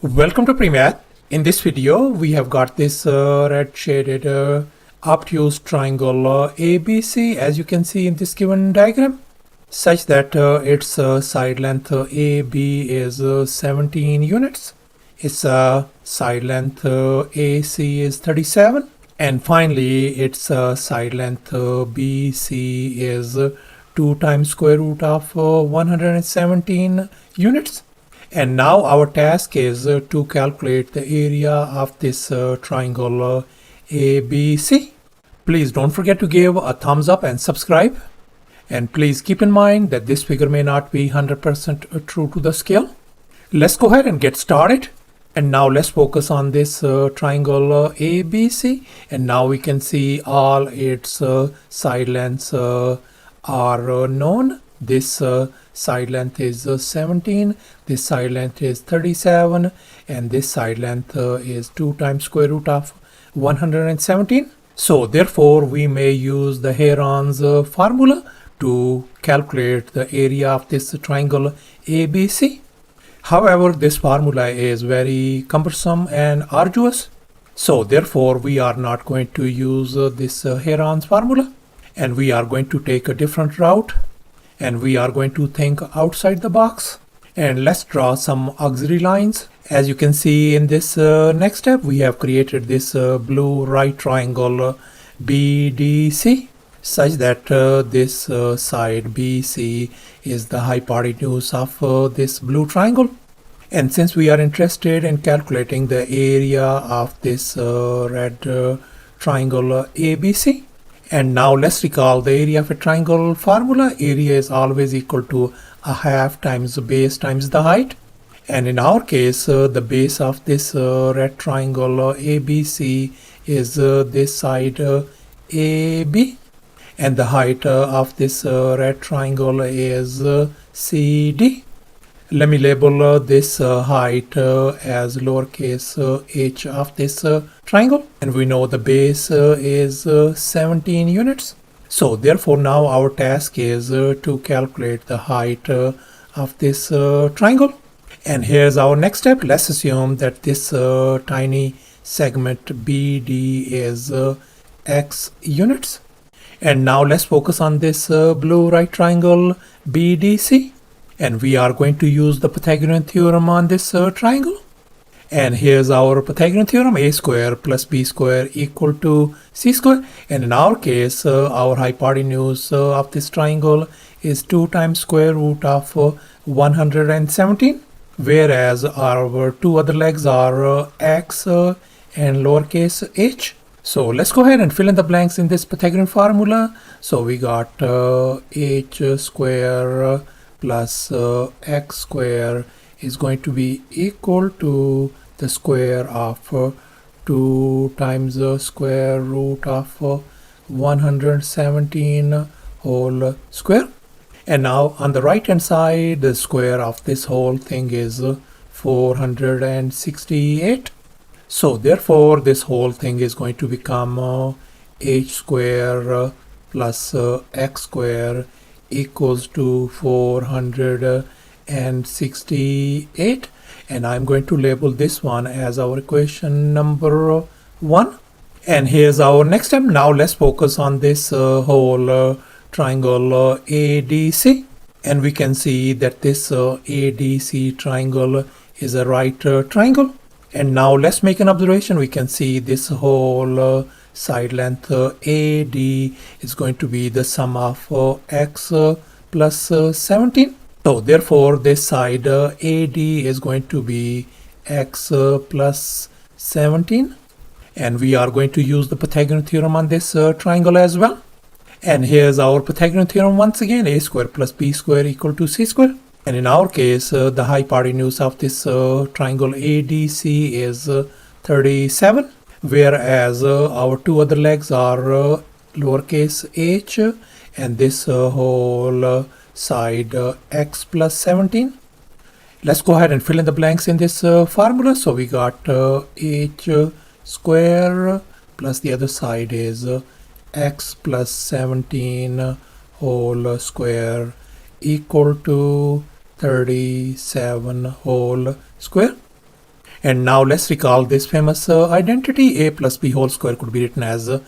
Welcome to PreMath. In this video, we have got this red shaded obtuse triangle ABC, as you can see in this given diagram, such that its side length AB is 17 units. Its side length AC is 37. And finally, its side length BC is 2 times square root of 117 units. And now our task is to calculate the area of this triangle ABC. Please don't forget to give a thumbs up and subscribe. And please keep in mind that this figure may not be 100% true to the scale. Let's go ahead and get started. And now let's focus on this triangle ABC. And now we can see all its side lengths are known. This side length is 17, this side length is 37, and this side length is 2 times square root of 117. So therefore we may use the Heron's formula to calculate the area of this triangle ABC. However, this formula is very cumbersome and arduous. So therefore we are not going to use this Heron's formula, and we are going to take a different route. And we are going to think outside the box. And let's draw some auxiliary lines. As you can see in this next step, we have created this blue right triangle BDC, such that this side BC is the hypotenuse of this blue triangle. And since we are interested in calculating the area of this red triangle ABC, and now let's recall the area of a triangle formula. Area is always equal to a half times the base times the height. And in our case, the base of this red triangle ABC is this side AB. And the height of this red triangle is CD. Let me label this height as lowercase h of this triangle, and we know the base is 17 units. So therefore now our task is to calculate the height of this triangle. And here's our next step. Let's assume that this tiny segment BD is x units. And now let's focus on this blue right triangle BDC. And we are going to use the Pythagorean theorem on this triangle. And here's our Pythagorean theorem: a square plus b square equal to c square. And in our case, our hypotenuse of this triangle is 2 times square root of 117. Whereas our two other legs are x and lowercase h. So let's go ahead and fill in the blanks in this Pythagorean formula. So we got h square plus x square is going to be equal to the square of 2 times the square root of 117 whole square. And now on the right hand side, the square of this whole thing is 468. So therefore this whole thing is going to become h square plus x square equals to 468, and I'm going to label this one as our equation number 1. And here's our next step. Now let's focus on this whole triangle ADC, and we can see that this ADC triangle is a right triangle. And now let's make an observation. We can see this whole side length AD is going to be the sum of x plus 17. So therefore this side AD is going to be x plus 17. And we are going to use the Pythagorean theorem on this triangle as well. And here's our Pythagorean theorem once again: a square plus b square equal to c square. And in our case, the hypotenuse of this triangle ADC is 37. Whereas our two other legs are lowercase h, and this whole side x plus 17. Let's go ahead and fill in the blanks in this formula. So we got h square plus the other side is x plus 17 whole square equal to 37 whole square. And now let's recall this famous identity. A plus b whole square could be written as a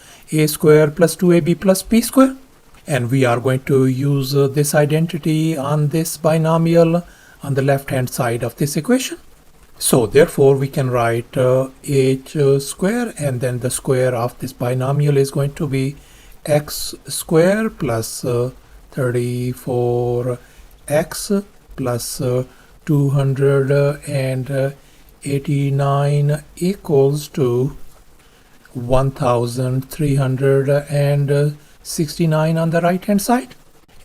square plus 2ab plus b square. And we are going to use this identity on this binomial on the left hand side of this equation. So therefore we can write h square, and then the square of this binomial is going to be x square plus 34x plus 289 equals to 1369 on the right hand side.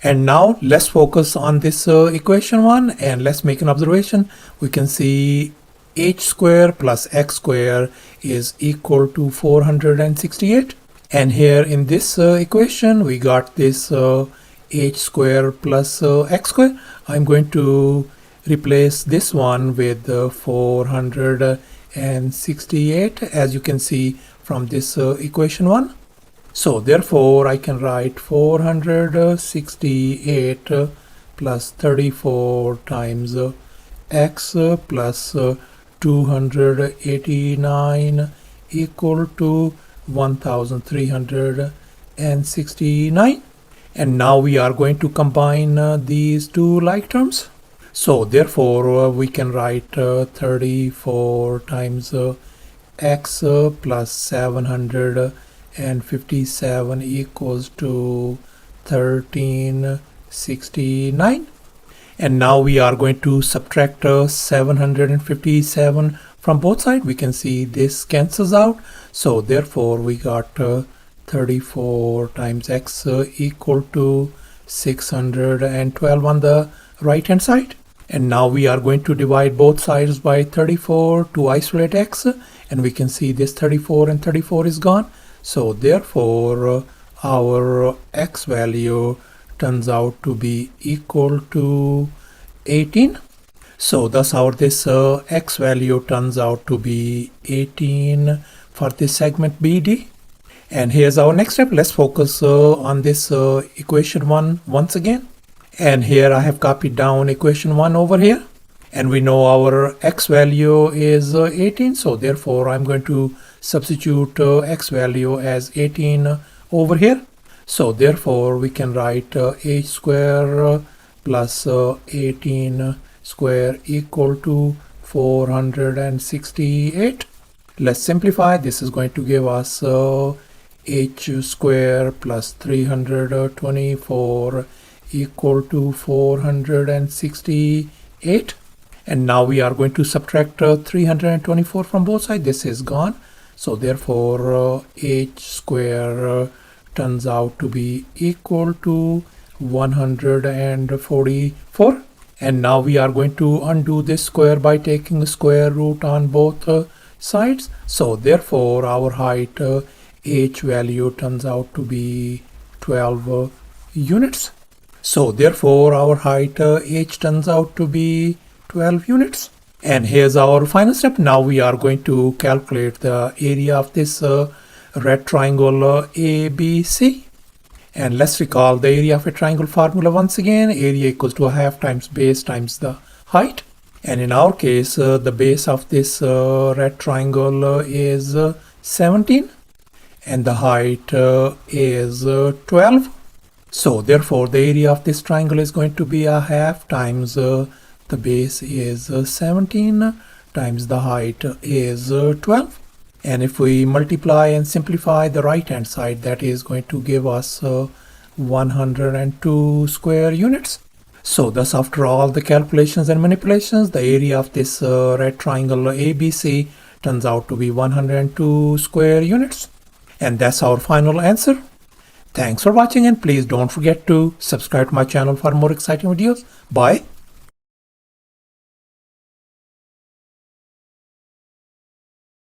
And now let's focus on this equation 1, and let's make an observation. We can see h square plus x square is equal to 468. And here in this equation we got this h square plus x square. I'm going to replace this one with 468, as you can see from this equation 1. So therefore I can write 468 plus 34 times x plus 289 equal to 1369. And now we are going to combine these two like terms. So therefore we can write 34 times x plus 757 equals to 1369. And now we are going to subtract 757 from both sides. We can see this cancels out. So therefore we got 34 times x equal to 612 on the right hand side. And now we are going to divide both sides by 34 to isolate x, and we can see this 34 and 34 is gone. So therefore our x value turns out to be equal to 18. So thus our this x value turns out to be 18 for this segment BD. And here's our next step. Let's focus on this equation 1 once again. And here I have copied down equation 1 over here. And we know our x value is 18. So therefore I'm going to substitute x value as 18 over here. So therefore we can write h square plus 18 square equal to 468. Let's simplify. This is going to give us h square plus 324 equal to 468. And now we are going to subtract 324 from both sides. This is gone. So therefore h square turns out to be equal to 144. And now we are going to undo this square by taking the square root on both sides. So therefore our height h value turns out to be 12 units. So therefore our height h turns out to be 12 units. And here's our final step. Now we are going to calculate the area of this red triangle ABC. And let's recall the area of a triangle formula once again. Area equals to a half times base times the height. And in our case, the base of this red triangle is 17. And the height is 12. So therefore the area of this triangle is going to be a half times the base is 17 times the height is 12. And if we multiply and simplify the right hand side, that is going to give us 102 square units. So thus after all the calculations and manipulations, the area of this red triangle ABC turns out to be 102 square units. And that's our final answer. Thanks for watching, and please don't forget to subscribe to my channel for more exciting videos. Bye.